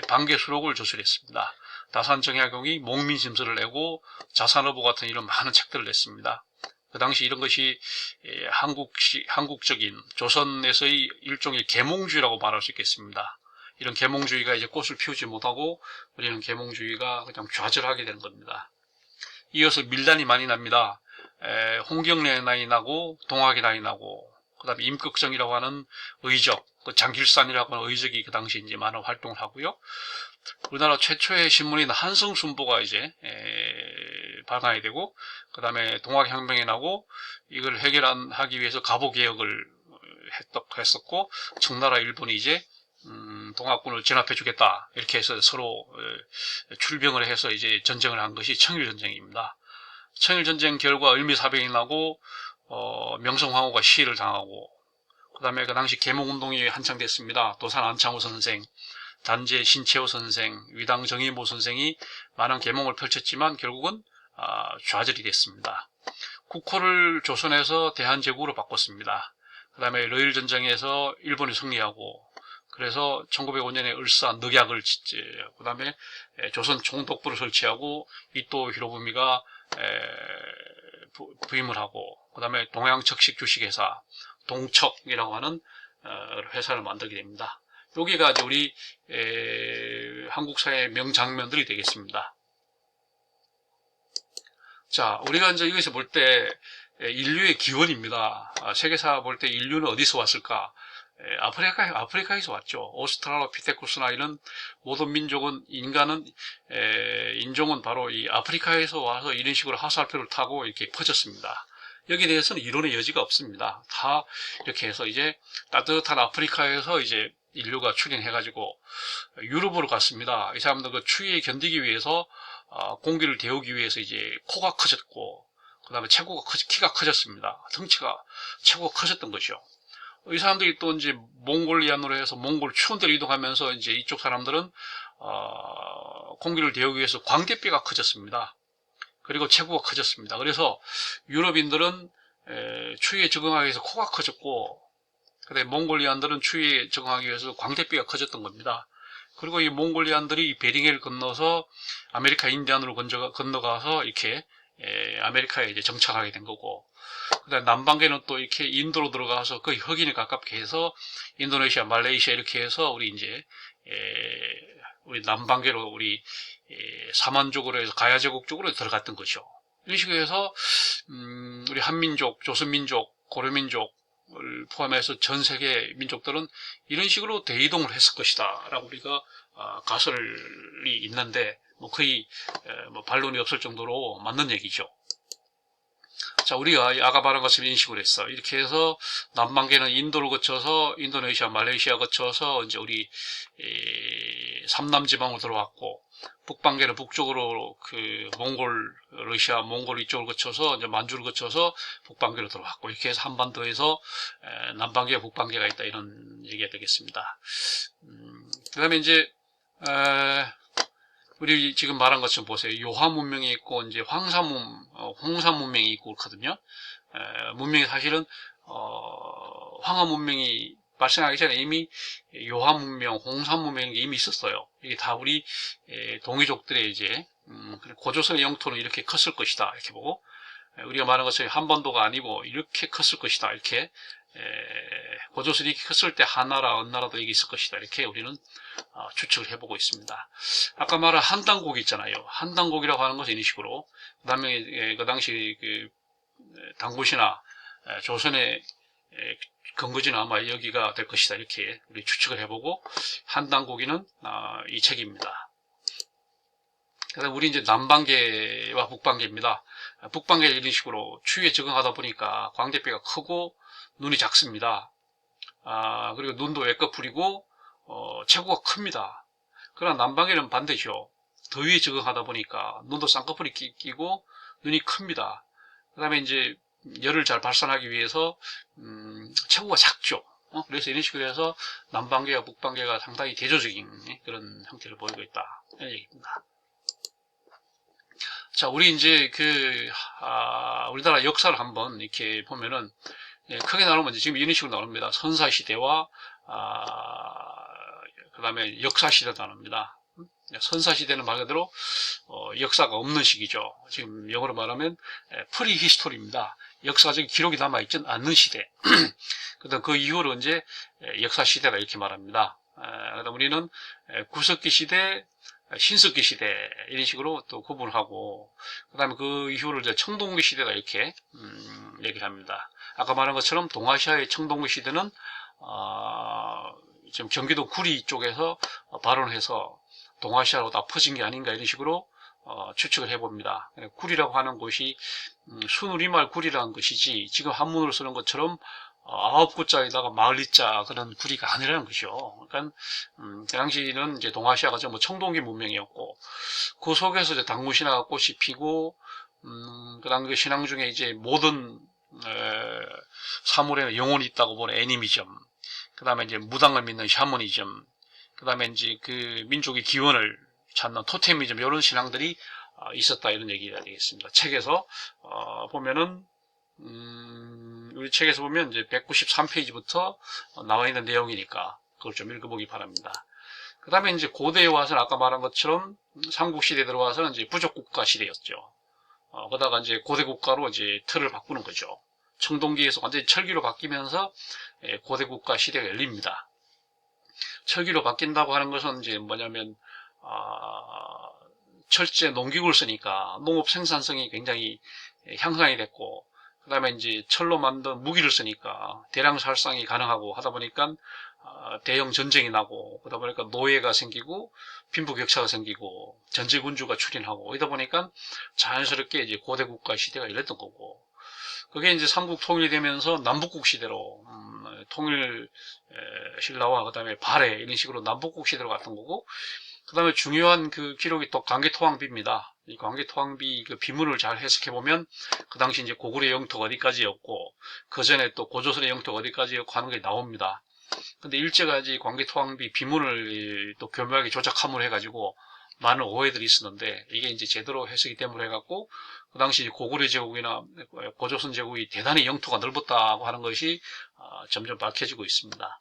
방계수록을 저술했습니다. 다산정약용이 목민심서를 내고 자산어보 같은 이런 많은 책들을 냈습니다. 그 당시 이런 것이 한국적인 조선에서의 일종의 계몽주의라고 말할 수 있겠습니다. 이런 계몽주의가 이제 꽃을 피우지 못하고 우리는 계몽주의가 그냥 좌절하게 되는 겁니다. 이어서 밀단이 많이 납니다. 홍경래난이 나고 동학이난이 나고, 그 다음에 임꺽정이라고 하는 의적, 장길산이라고 하는 의적이 그 당시 이제 많은 활동을 하고요. 우리나라 최초의 신문인 한성순보가 이제 발간이 되고, 그 다음에 동학혁명이 나고, 이걸 해결하기 위해서 갑오개혁을 했었고, 청나라 일본이 이제 동학군을 진압해 주겠다, 이렇게 해서 서로 출병을 해서 이제 전쟁을 한 것이 청일전쟁입니다. 청일전쟁 결과 을미사병이 나고 명성황후가 시해를 당하고, 그 다음에 그 당시 계몽운동이 한창 됐습니다. 도산 안창호 선생, 단재 신채호 선생, 위당 정의모 선생이 많은 계몽을 펼쳤지만 결국은 좌절이 됐습니다. 국호를 조선에서 대한제국으로 바꿨습니다. 그 다음에 러일전쟁에서 일본이 승리하고, 그래서 1905년에 을사 늑약을 그 다음에 조선 총독부를 설치하고, 이토 히로부미가 부임을 하고, 그 다음에 동양척식 주식회사 동척이라고 하는 회사를 만들게 됩니다. 여기가 이제 우리 한국 사회의 명장면들이 되겠습니다. 자, 우리가 이제 여기서 볼 때 인류의 기원입니다. 세계사 볼 때 인류는 어디서 왔을까? 아프리카에서 왔죠. 오스트랄로피테쿠스나 이런 모든 민족은, 인종은 바로 이 아프리카에서 와서 이런 식으로 하수알표를 타고 이렇게 퍼졌습니다. 여기에 대해서는 이론의 여지가 없습니다. 다 이렇게 해서 이제 따뜻한 아프리카에서 이제 인류가 출현해가지고 유럽으로 갔습니다. 이 사람들 그 추위에 견디기 위해서 공기를 데우기 위해서 이제 코가 커졌고, 그 다음에 키가 커졌습니다. 덩치가 체구가 커졌던 거죠. 이 사람들이 또 이제 몽골리안으로 해서 몽골 추운 데로 이동하면서 이제 이쪽 사람들은 공기를 데우기 위해서 광대뼈가 커졌습니다. 그리고 체구가 커졌습니다. 그래서 유럽인들은 추위에 적응하기 위해서 코가 커졌고, 그다음에 몽골리안들은 추위에 적응하기 위해서 광대뼈가 커졌던 겁니다. 그리고 이 몽골리안들이 베링해를 건너서 아메리카 인디안으로 건너가서 이렇게 아메리카에 이제 정착하게 된 거고, 그다음 남방계는 또 이렇게 인도로 들어가서 거의 흑인에 가깝게 해서 인도네시아, 말레이시아 이렇게 해서 우리 이제 우리 남방계로 우리 사만족으로 해서 가야 제국 쪽으로 들어갔던 거죠. 이런 식으로 해서 우리 한민족, 조선민족, 고려민족을 포함해서 전 세계 민족들은 이런 식으로 대이동을 했을 것이다 라고 우리가 가설이 있는데, 뭐 거의 반론이 없을 정도로 맞는 얘기죠. 자, 우리가 아까 말한 것처럼 인식을 했어. 이렇게 해서 남방계는 인도를 거쳐서 인도네시아, 말레이시아 거쳐서 이제 우리 삼남지방으로 들어왔고, 북방계는 북쪽으로 그 몽골, 러시아, 몽골 이쪽을 거쳐서 이제 만주를 거쳐서 북방계로 들어왔고, 이렇게 해서 한반도에서 남방계, 북방계가 있다, 이런 얘기가 되겠습니다. 그 다음에 이제 우리 지금 말한 것처럼 보세요. 요하 문명이 있고, 이제 홍산 문명이 있고 그렇거든요. 문명이 사실은, 황하 문명이 발생하기 전에 이미 요하 문명, 홍산 문명이 이미 있었어요. 이게 다 우리 동이족들의 이제 고조선의 영토는 이렇게 컸을 것이다 이렇게 보고, 우리가 말하는 것처럼 한반도가 아니고 이렇게 컸을 것이다 이렇게, 고조선이 이렇게 컸을 때 한나라, 은나라도 여기 있을 것이다 이렇게 우리는 추측을 해보고 있습니다. 아까 말한 한당고기 있잖아요. 한당고기라고 하는 것은 이런 식으로, 그 다음에 그 당시 그 당구시나 조선의 근거지는 아마 여기가 될 것이다 이렇게 우리 추측을 해보고, 한당고기는 이 책입니다. 그래서 우리 이제 남방계와 북방계입니다. 북방계는 이런 식으로 추위에 적응하다 보니까 광대뼈가 크고 눈이 작습니다. 그리고 눈도 외꺼풀이고 체구가 큽니다. 그러나 남방계는 반대죠. 더위에 적응하다 보니까 눈도 쌍꺼풀이 끼고 눈이 큽니다. 그 다음에 이제 열을 잘 발산하기 위해서 체구가 작죠. 그래서 이런 식으로 해서 남방계와 북방계가 상당히 대조적인 그런 형태를 보이고 있다 이런 얘기입니다. 자, 우리 이제 우리나라 역사를 한번 이렇게 보면은, 크게 나누면 지금 이런 식으로 나눕니다. 선사시대와, 그 다음에 역사시대도 나눕니다. 선사시대는 말 그대로, 역사가 없는 시기죠. 지금 영어로 말하면, 프리히스토리입니다. 역사적인 기록이 남아있지 않는 시대. 그다음 그 이후로 이제 역사시대다 이렇게 말합니다. 그다음 우리는 구석기 시대, 신석기 시대 이런 식으로 또 구분하고, 그 다음에 그 이후를 이제 청동기 시대다 이렇게 얘기를 합니다. 아까 말한 것처럼 동아시아의 청동기 시대는 지금 경기도 구리 쪽에서 발원해서 동아시아로 다 퍼진 게 아닌가 이런 식으로 추측을 해봅니다. 구리라고 하는 곳이 순우리말 구리라는 것이지, 지금 한문으로 쓰는 것처럼 9구자에다가 마을리자 그런 구리가 아니라는 것이죠. 그러니까 그 당시는 이제 동아시아가 전부 청동기 문명이었고, 그 속에서 이제 당무신화가 꽃이 피고, 그다음 그 신앙 중에 이제 모든 사물에는 영혼이 있다고 보는 애니미즘, 그다음에 이제 무당을 믿는 샤머니즘, 그다음에 이제 그 민족의 기원을 찾는 토테미즘, 이런 신앙들이 있었다 이런 얘기가 되겠습니다. 책에서 보면은 우리 책에서 보면 이제 193페이지부터 나와 있는 내용이니까 그걸 좀 읽어보기 바랍니다. 그 다음에 이제 고대에 와서는 아까 말한 것처럼 삼국시대에 들어와서는 이제 부족국가 시대였죠. 그러다가 이제 고대국가로 이제 틀을 바꾸는 거죠. 청동기에서 완전히 철기로 바뀌면서 고대국가 시대가 열립니다. 철기로 바뀐다고 하는 것은 이제 뭐냐면, 철제 농기구를 쓰니까 농업 생산성이 굉장히 향상이 됐고, 그 다음에 이제 철로 만든 무기를 쓰니까 대량 살상이 가능하고 하다 보니까 대형 전쟁이 나고, 그러다 보니까 노예가 생기고 빈부격차가 생기고 전제군주가 출현하고, 이러다 보니까 자연스럽게 이제 고대국가 시대가 열렸던 거고, 그게 이제 삼국 통일이 되면서 남북국 시대로 통일 신라와 그 다음에 발해 이런 식으로 남북국 시대로 갔던 거고, 그 다음에 중요한 그 기록이 또 광개토왕비입니다. 이 광개토왕비 그 비문을 잘 해석해 보면 그 당시 이제 고구려의 영토가 어디까지였고, 그 전에 또 고조선의 영토가 어디까지였고 하는 게 나옵니다. 근데 일제가 이제 광개토왕비 비문을 또 교묘하게 조작함으로 해가지고 많은 오해들이 있었는데, 이게 이제 제대로 해석이 됨으로 해갖고 그 당시 고구려 제국이나 고조선 제국이 대단히 영토가 넓었다고 하는 것이 점점 밝혀지고 있습니다.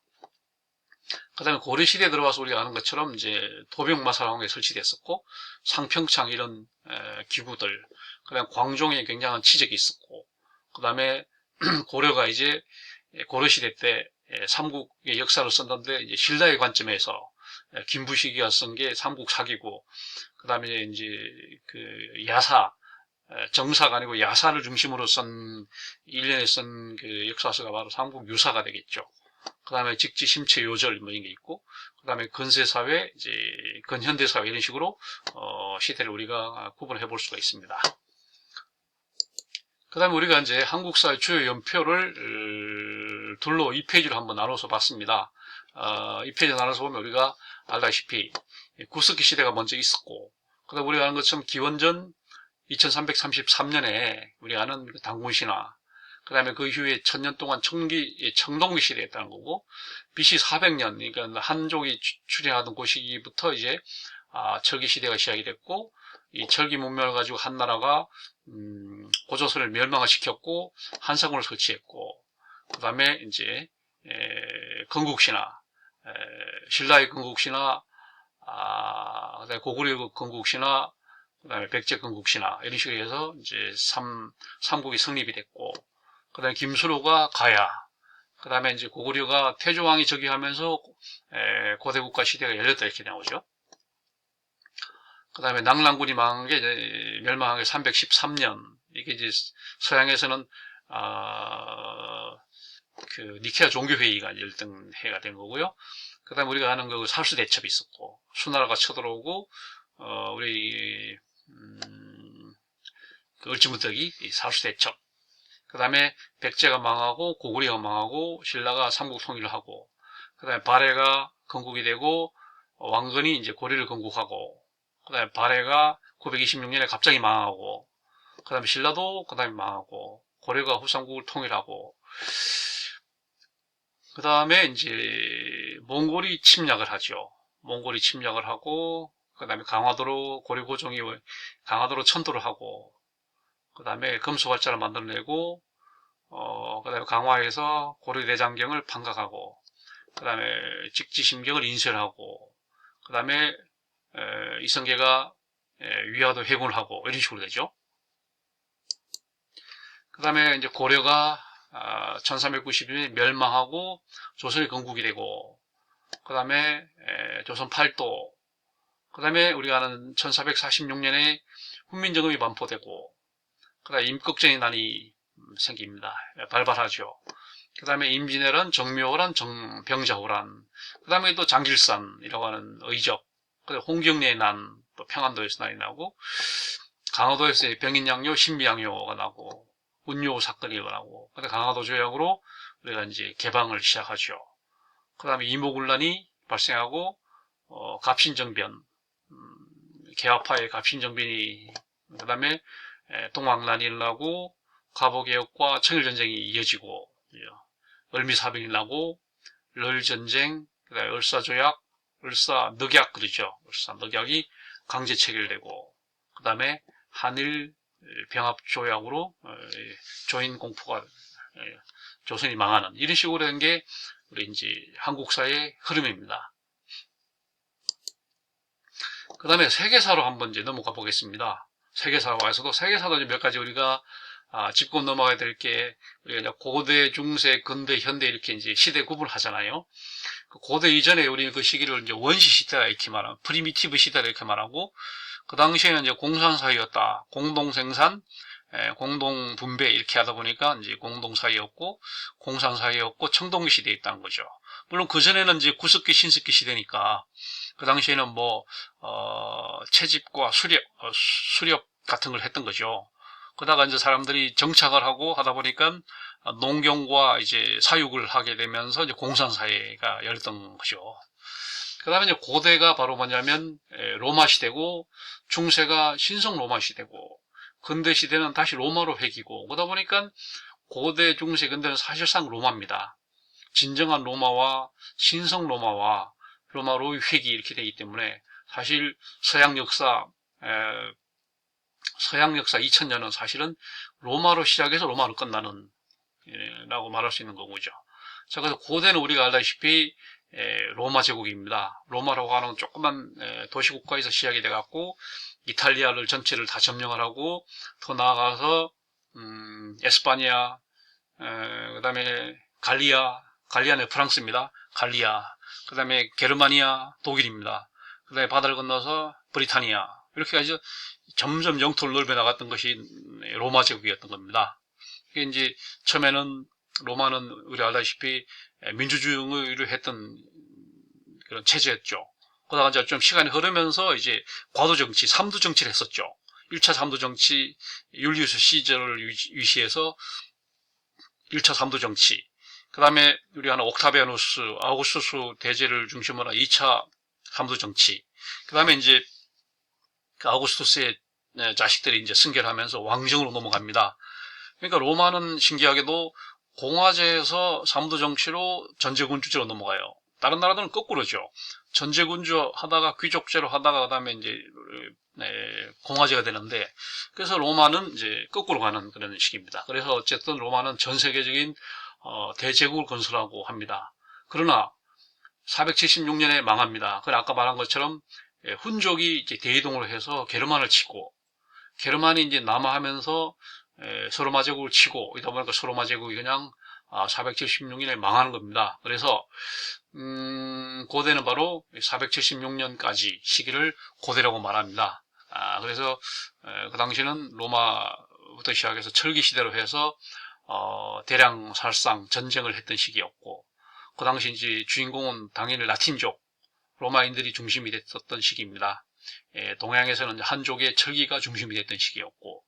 그 다음에 고려시대에 들어와서 우리가 아는 것처럼 이제 도병마사랑에 설치됐었고, 상평창 이런 기구들, 그 다음에 광종에 굉장한 치적이 있었고, 그 다음에 고려가 이제 고려시대 때 삼국의 역사를 썼는데, 이제 신라의 관점에서 김부식이가 쓴 게 삼국사기고, 그 다음에 이제 그 야사, 정사가 아니고 야사를 중심으로 쓴, 일련에 쓴 그 역사서가 바로 삼국유사가 되겠죠. 그 다음에 직지, 심체, 요절 뭐 이런 게 있고, 그 다음에 근세사회, 이제 근현대사회 이런 식으로 시대를 우리가 구분해 볼 수가 있습니다. 그 다음에 우리가 이제 한국사의 주요 연표를 둘로 2페이지로 한번 나눠서 봤습니다. 2페이지 나눠서 보면 우리가 알다시피 구석기 시대가 먼저 있었고, 그 다음에 우리가 아는 것처럼 기원전 2333년에 우리가 아는 당군신화, 그 다음에 그 이후에 1000년 동안 청동기 시대였다는 거고, BC 400년, 그러니까 한족이 출현하던 그 시기부터 이제 철기 시대가 시작이 됐고, 이 철기 문명을 가지고 한나라가 고조선을 멸망을 시켰고 한성을 설치했고, 그 다음에 이제 건국신화, 신라의 건국신화, 그다음에 고구려 건국 신화, 그다음에 백제 건국 신화 이런 식으로 해서 이제 삼국이 성립이 됐고, 그다음에 김수로가 가야, 그다음에 이제 고구려가 태조왕이 즉위하면서 고대 국가 시대가 열렸다 이렇게 나오죠. 그다음에 낙랑군이 망한 게 멸망한 게 313년. 이게 이제 서양에서는 그 니케아 종교회의가 열등 해가 된 거고요. 그다음에 우리가 아는 그 살수 대첩이 있었고, 수나라가 쳐들어오고 우리 그 을지문덕이 살수 대첩. 그다음에 백제가 망하고 고구려가 망하고 신라가 삼국 통일을 하고, 그다음에 발해가 건국이 되고 왕건이 이제 고려를 건국하고, 그다음에 발해가 926년에 갑자기 망하고, 그다음에 신라도 그다음에 망하고, 고려가 후삼국을 통일하고, 그다음에 이제 몽골이 침략을 하죠. 몽골이 침략을 하고, 그다음에 강화도로 고려 고종이 강화도로 천도를 하고, 그다음에 금수활자를 만들어내고, 그다음에 강화에서 고려대장경을 반각하고, 그다음에 직지심경을 인쇄하고, 그다음에 이성계가 위화도 회군을 하고 이런 식으로 되죠. 그다음에 이제 고려가 1392년에 멸망하고 조선이 건국이 되고, 그다음에 조선 팔도, 그다음에 우리가 아는 1446년에 훈민정음이 반포되고, 그다음에 임꺽정의 난이 생깁니다. 발발하죠. 그다음에 임진왜란, 정묘호란, 병자호란, 그다음에 또 장길산이라고 하는 의적, 그다음에 홍경래의 난, 또 평안도에서 난이 나고, 강화도에서 병인양요, 신비양요가 나고, 운요 사건이 일어나고, 그다음에 강화도 조약으로 우리가 이제 개방을 시작하죠. 그다음에 이모군란이 발생하고, 갑신정변, 개화파의 갑신정변이, 그다음에 동학난이 일어나고, 갑오개혁과 청일전쟁이 이어지고, 을미사변이 나고, 럴전쟁, 그다음에 을사조약, 을사늑약 그러죠. 을사늑약이 강제 체결되고, 그다음에 한일 병합조약으로 조인 공포가 조선이 망하는 이런 식으로 된 게 우리 이제 한국사의 흐름입니다. 그 다음에 세계사로 한번 이제 넘어가 보겠습니다. 세계사와에서도 세계사도 몇 가지 우리가 짚고 넘어가야 될 게, 우리가 고대, 중세, 근대, 현대 이렇게 이제 시대 구분을 하잖아요. 고대 이전에 우리는 그 시기를 이제 원시 시대라 이렇게 말하고, 프리미티브 시대라 이렇게 말하고, 그 당시에는 이제 공산사회였다. 공동생산, 공동분배 이렇게 하다 보니까 이제 공동사회였고, 공산사회였고, 청동기 시대에 있다는 거죠. 물론 그전에는 이제 구석기, 신석기 시대니까, 그 당시에는 뭐, 채집과 수렵 같은 걸 했던 거죠. 그러다가 이제 사람들이 정착을 하고 하다 보니까 농경과 이제 사육을 하게 되면서 이제 공산사회가 열렸던 거죠. 그 다음에 이제 고대가 바로 뭐냐면 로마 시대고, 중세가 신성 로마 시대고, 근대 시대는 다시 로마로 회귀고, 그러다 보니까 고대, 중세, 근대는 사실상 로마입니다. 진정한 로마와 신성 로마와 로마로 회귀 이렇게 되기 때문에, 사실 서양 역사 2000년은 사실은 로마로 시작해서 로마로 끝나는 라고 말할 수 있는 거죠. 자, 그래서 고대는 우리가 알다시피 로마 제국입니다. 로마라고 하는 조그만 도시국가에서 시작이 돼갖고 이탈리아를 전체를 다 점령을 하고, 더 나아가서 에스파니아, 그 다음에 갈리아는 프랑스입니다. 갈리아, 그 다음에 게르마니아, 독일입니다. 그 다음에 바다를 건너서 브리타니아, 이렇게 해서 점점 영토를 넓혀 나갔던 것이 로마 제국이었던 겁니다. 이게 이제 처음에는 로마는 우리 알다시피 민주주의를 했던 그런 체제였죠. 그러다가 이제 좀 시간이 흐르면서 이제 과도 정치, 삼두 정치를 했었죠. 1차 삼두 정치, 율리우스 시저를 위시해서 1차 삼두 정치. 그 다음에 우리 하는 옥타비아누스, 아우구스투스 대제를 중심으로 한 2차 삼두 정치. 그 다음에 이제 그 아우구스투스의 자식들이 이제 승결하면서 왕정으로 넘어갑니다. 그러니까 로마는 신기하게도 공화제에서 삼두 정치로 전제군주제로 넘어가요. 다른 나라들은 거꾸로죠. 전제군주 하다가 귀족제로 하다가 그다음에 이제 공화제가 되는데, 그래서 로마는 이제 거꾸로 가는 그런 식입니다. 그래서 어쨌든 로마는 전 세계적인 대제국을 건설하고 합니다. 그러나 476년에 망합니다. 그건 아까 말한 것처럼 훈족이 이제 대이동을 해서 게르만을 치고, 게르만이 이제 남하하면서 서로마 제국을 치고, 이다 보니까 서로마 제국이 그냥 476년에 망하는 겁니다. 그래서 고대는 바로 476년까지 시기를 고대라고 말합니다. 그래서 그 당시는 로마부터 시작해서 철기 시대로 해서 대량 살상 전쟁을 했던 시기였고, 그 당시 이제 주인공은 당연히 라틴족 로마인들이 중심이 됐었던 시기입니다. 동양에서는 한족의 철기가 중심이 됐던 시기였고,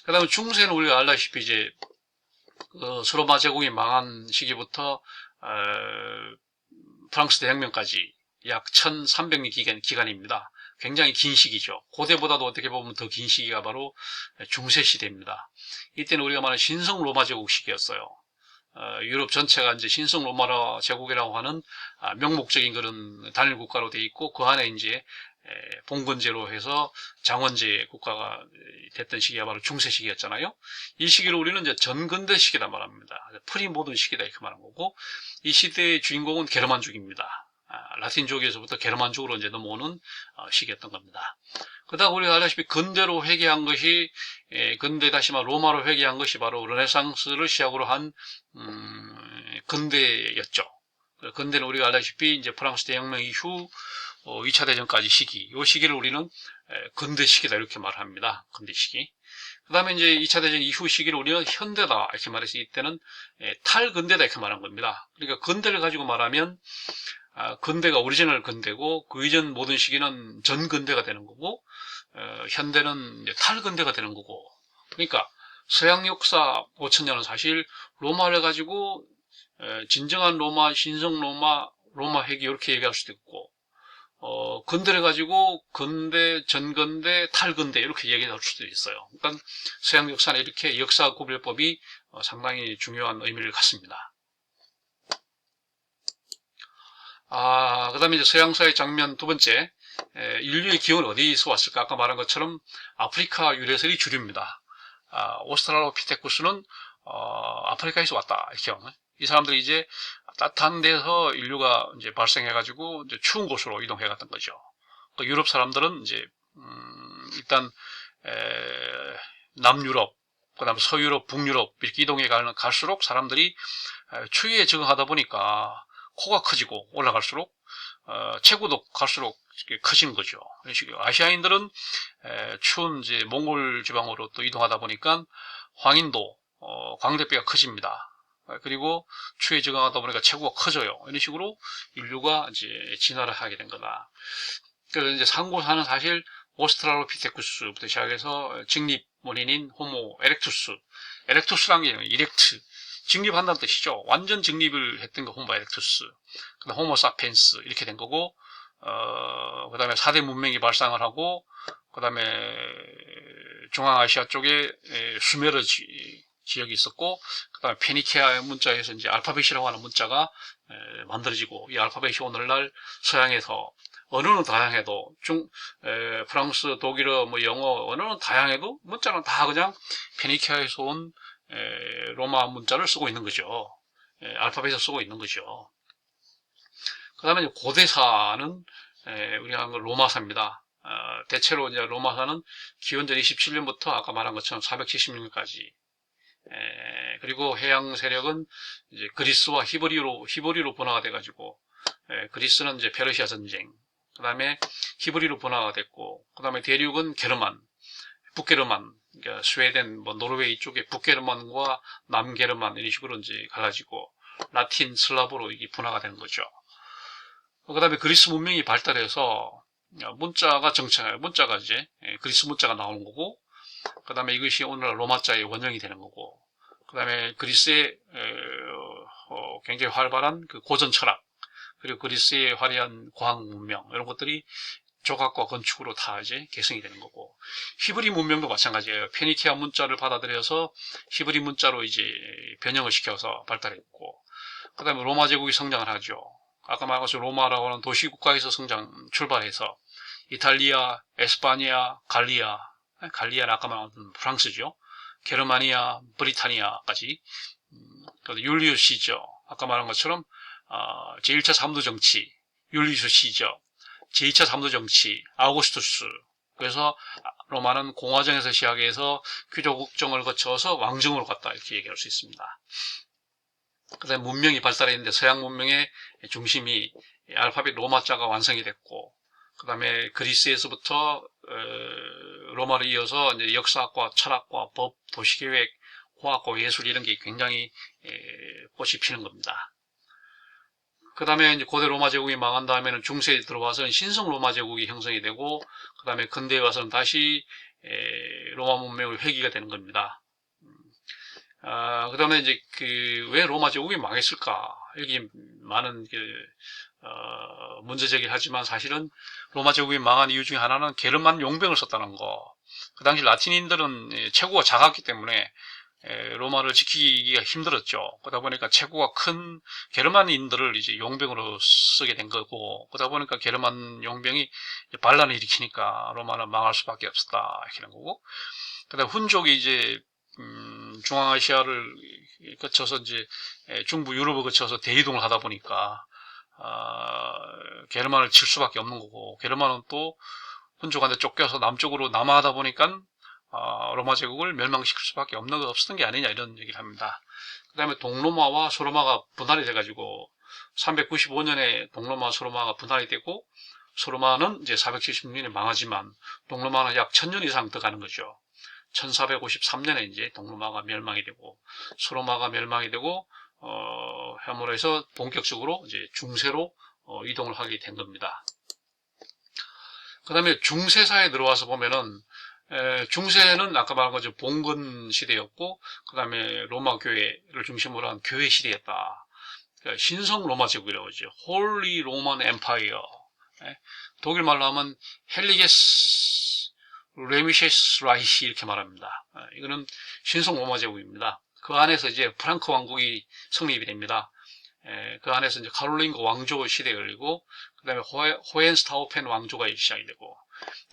그 다음에 중세는 우리가 알다시피 이제 서로마 제국이 망한 시기부터 프랑스 대혁명까지 약 1300년 기간입니다. 굉장히 긴 시기죠. 고대보다도 어떻게 보면 더 긴 시기가 바로 중세 시대입니다. 이때는 우리가 말하는 신성 로마 제국 시기였어요. 유럽 전체가 이제 신성 로마 제국이라고 하는 명목적인 그런 단일 국가로 돼 있고, 그 안에 이제 봉건제로 해서 장원제 국가가 됐던 시기가 바로 중세 시기였잖아요. 이 시기를 우리는 이제 전근대 시기다 말합니다. 프리 모던 시기다 이렇게 말하는 거고, 이 시대의 주인공은 게르만족입니다. 라틴족에서부터 게르만족으로 이제 넘어오는 시기였던 겁니다. 그러다 우리가 알다시피 근대로 회귀한 것이, 근대 다시 말해 로마로 회귀한 것이 바로 르네상스를 시작으로 한 근대였죠. 근대는 우리가 알다시피 이제 프랑스 대혁명 이후 2차 대전까지 시기, 이 시기를 우리는 근대 시기다 이렇게 말합니다. 근대 시기. 그 다음에 이제 2차 대전 이후 시기를 우리는 현대다 이렇게 말해서 이때는 탈근대다 이렇게 말한 겁니다. 그러니까 근대를 가지고 말하면 근대가 오리지널 근대고, 그 이전 모든 시기는 전근대가 되는 거고, 현대는 이제 탈근대가 되는 거고. 그러니까 서양 역사 5000년은 사실 로마를 가지고 진정한 로마, 신성 로마, 로마 회귀 이렇게 얘기할 수도 있고, 근대를 가지고 근대, 전근대, 탈근대 이렇게 얘기할 수도 있어요. 그러니까 서양 역사는 이렇게 역사 구별법이 상당히 중요한 의미를 갖습니다. 그 다음에 이제 서양사의 장면 두 번째, 인류의 기원은 어디서 왔을까? 아까 말한 것처럼 아프리카 유래설이 주류입니다. 오스트랄로피테쿠스는 아프리카에서 왔다 이렇게. 이 사람들이 이제 따뜻한 데서 인류가 이제 발생해가지고 이제 추운 곳으로 이동해갔던 거죠. 그 유럽 사람들은 이제 일단 남유럽, 그다음 서유럽, 북유럽 이렇게 이동해 갈수록 사람들이 추위에 적응하다 보니까 코가 커지고 올라갈수록 체구도 갈수록 커지는 거죠. 아시아인들은 추운 이제 몽골 지방으로 또 이동하다 보니까 황인도, 광대뼈가 커집니다. 그리고 추위에 적응하다 보니까 체구가 커져요. 이런 식으로 인류가 이제 진화를 하게 된 거다. 그래서 이제 상고사는 사실 오스트랄로피테쿠스부터 시작해서 직립 원인인 호모 에렉투스, 에렉투스란 게 이렉트, 직립한다는 뜻이죠. 완전 직립을 했던 게 호모 에렉투스, 그다음 호모 사피엔스 이렇게 된 거고, 그 다음에 4대 문명이 발상을 하고, 그 다음에 중앙아시아 쪽에 수메르 지역이 있었고, 그 다음에 페니케아 문자에서 이제 알파벳이라고 하는 문자가 만들어지고, 이 알파벳이 오늘날 서양에서 언어는 다양해도 프랑스, 독일어, 뭐 영어 언어는 다양해도 문자는 다 그냥 페니케아에서 온 로마 문자를 쓰고 있는 거죠. 알파벳을 쓰고 있는 거죠. 그 다음에 고대사는 우리가 하는 건 로마사입니다. 대체로 이제 로마사는 기원전 27년부터 아까 말한 것처럼 476년까지. 그리고 해양 세력은 이제 그리스와 히브리로 분화가 돼가지고, 그리스는 이제 페르시아 전쟁, 그 다음에 히브리로 분화가 됐고, 그 다음에 대륙은 게르만, 북게르만, 그러니까 스웨덴, 뭐 노르웨이 쪽에 북게르만과 남게르만 이런 식으로 이제 갈라지고, 라틴, 슬라브로 이게 분화가 되는 거죠. 그 다음에 그리스 문명이 발달해서 문자가 이제 그리스 문자가 나오는 거고, 그 다음에 이것이 오늘날 로마자의 원형이 되는 거고, 그 다음에 그리스의 굉장히 활발한 그 고전 철학, 그리고 그리스의 화려한 과학 문명, 이런 것들이 조각과 건축으로 다 이제 개성이 되는 거고, 히브리 문명도 마찬가지예요. 페니키아 문자를 받아들여서 히브리 문자로 이제 변형을 시켜서 발달했고, 그 다음에 로마 제국이 성장을 하죠. 아까 말한 것처럼 로마라고 하는 도시국가에서 출발해서 이탈리아, 에스파니아, 갈리아는 아까 말한 프랑스죠. 게르마니아, 브리타니아까지, 율리우스 시저, 아까 말한 것처럼 제1차 삼도 정치, 율리우스 시저, 제2차 삼도 정치, 아우구스투스. 그래서 로마는 공화정에서 시작해서 귀족 국정을 거쳐서 왕정으로 갔다 이렇게 얘기할 수 있습니다. 그다음에 문명이 발달했는데 서양 문명의 중심이 알파벳 로마자가 완성이 됐고, 그 다음에 그리스에서부터 로마로 이어서 이제 역사학과, 철학과, 법, 도시계획, 과학과 예술 이런 게 굉장히 꽃이 피는 겁니다. 그 다음에 이제 고대 로마 제국이 망한 다음에는 중세에 들어와서 신성 로마 제국이 형성이 되고, 그 다음에 근대에 와서는 다시 로마 문명의 회귀가 되는 겁니다. 그 다음에 이제 왜 로마 제국이 망했을까? 여기 많은 문제 제기를 하지만 사실은 로마 제국이 망한 이유 중에 하나는 게르만 용병을 썼다는 거. 그 당시 라틴인들은 체구가 작았기 때문에 로마를 지키기가 힘들었죠. 그러다 보니까 체구가 큰 게르만인들을 이제 용병으로 쓰게 된 거고, 그러다 보니까 게르만 용병이 반란을 일으키니까 로마는 망할 수밖에 없었다 이렇게 된 거고, 그다음 훈족이 이제 중앙아시아를 거쳐서 이제 중부 유럽을 거쳐서 대이동을 하다 보니까 게르만을 칠 수밖에 없는 거고, 게르만은 또 훈족한테 쫓겨서 남쪽으로 남하하다 보니까 로마 제국을 멸망시킬 수밖에 없었던 게 아니냐 이런 얘기를 합니다. 그 다음에 동로마와 서로마가 분할이 돼가지고 395년에 동로마 서로마가 분할이 되고, 서로마는 이제 476년에 망하지만 동로마는 약 1000년 이상 더 가는 거죠. 1453년에 이제 동로마가 멸망이 되고 서로마가 멸망이 되고 함으로 해서 본격적으로 이제 중세로 이동을 하게 된 겁니다. 그 다음에 중세사에 들어와서 보면은 중세는 아까 말한 것처럼 봉건 시대였고, 그 다음에 로마 교회를 중심으로 한 교회 시대였다. 그러니까 신성 로마 제국이라고 하죠. Holy Roman Empire. 독일 말로 하면 헬리게스 레미셰스 라이시 이렇게 말합니다. 이거는 신성 로마 제국입니다. 그 안에서 이제 프랑크 왕국이 성립이 됩니다. 그 안에서 이제 카롤링거 왕조 시대가 열리고, 그 다음에 호헨스타우펜 왕조가 시작이 되고,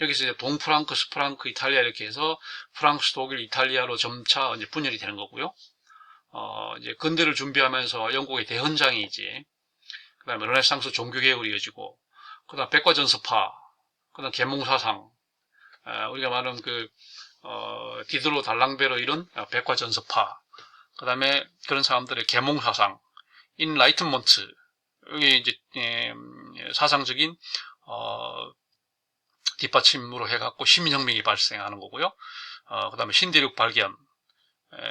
여기서 이제 동프랑크, 스프랑크, 이탈리아 이렇게 해서 프랑스, 독일, 이탈리아로 점차 이제 분열이 되는 거고요. 이제 근대를 준비하면서 영국의 대헌장이 이제, 그 다음에 르네상스 종교개혁을 이어지고, 그 다음 백과전서파, 그 다음 계몽사상, 우리가 말하는 디드로 달랑베로 이런 백과전서파, 그 다음에 그런 사람들의 계몽사상, 인라이트먼트, 여기 이제 사상적인 뒷받침으로 해갖고 시민혁명이 발생하는 거고요. 그 다음에 신대륙 발견,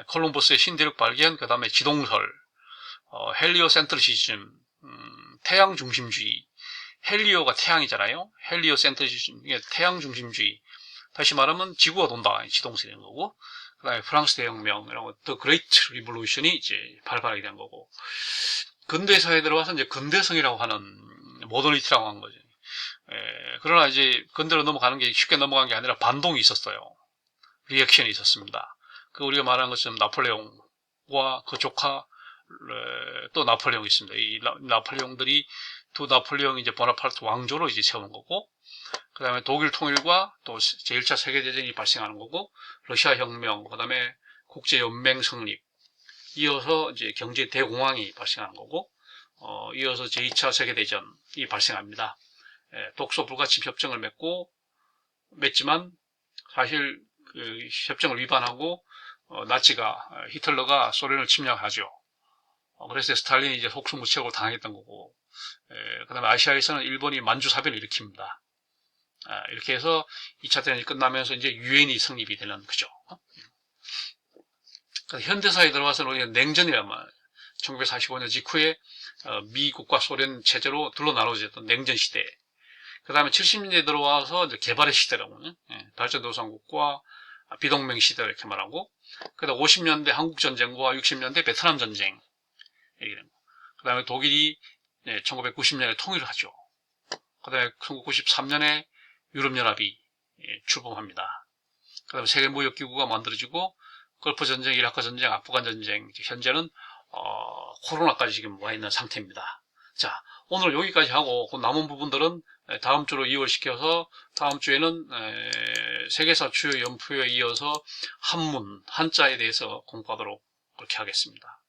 콜럼버스의 신대륙 발견, 그 다음에 지동설, 헬리오센트리시즘, 태양 중심주의. 헬리오가 태양이잖아요. 헬리오센트리시즘, 이게 태양 중심주의. 다시 말하면 지구가 돈다, 지동설이 되는 거고, 그 다음에 프랑스 대혁명, 이런 거, 더 그레이트 리볼루션이 이제 발발하게 된 거고, 근대사에 들어와서 이제 근대성이라고 하는 모더니티라고 하는 거죠. 그러나 이제 근대로 넘어가는 게 쉽게 넘어간 게 아니라 반동이 있었어요. 리액션이 있었습니다. 우리가 말하는 것처럼 나폴레옹과 그 조카 또 나폴레옹이 있습니다. 이 나폴레옹들이 두 나폴레옹이 이제 보나파르트 왕조로 이제 세우는 거고, 그 다음에 독일 통일과 또 제1차 세계대전이 발생하는 거고, 러시아 혁명, 그 다음에 국제연맹 성립, 이어서 이제 경제 대공황이 발생하는 거고, 이어서 제2차 세계대전이 발생합니다. 독소 불가침 협정을 맺지만 사실 그 협정을 위반하고 나치가 히틀러가 소련을 침략하죠. 그래서 스탈린이 이제 속수무책으로 당했던 거고, 그 다음에 아시아에서는 일본이 만주사변을 일으킵니다. 이렇게 해서 2차 대전이 끝나면서 이제 유엔이 성립이 되는 거죠. 현대사에 들어와서는 우리가 냉전이란 말, 1945년 직후에 미국과 소련 체제로 둘로 나눠졌던 냉전 시대. 그 다음에 70년대에 들어와서 이제 개발의 시대라고, 발전도상국과 비동맹 시대 이렇게 말하고, 그 다음 50년대 한국전쟁과 60년대 베트남 전쟁. 그 다음에 독일이 1990년에 통일을 하죠. 그 다음에 1993년에 유럽연합이 출범합니다. 그 다음에 세계무역기구가 만들어지고, 걸프전쟁, 이라크전쟁, 아프간전쟁, 현재는 코로나까지 지금 와 있는 상태입니다. 자, 오늘 여기까지 하고 그 남은 부분들은 다음 주로 이월시켜서 다음 주에는 세계사 주요 연표에 이어서 한문, 한자에 대해서 공부하도록 그렇게 하겠습니다.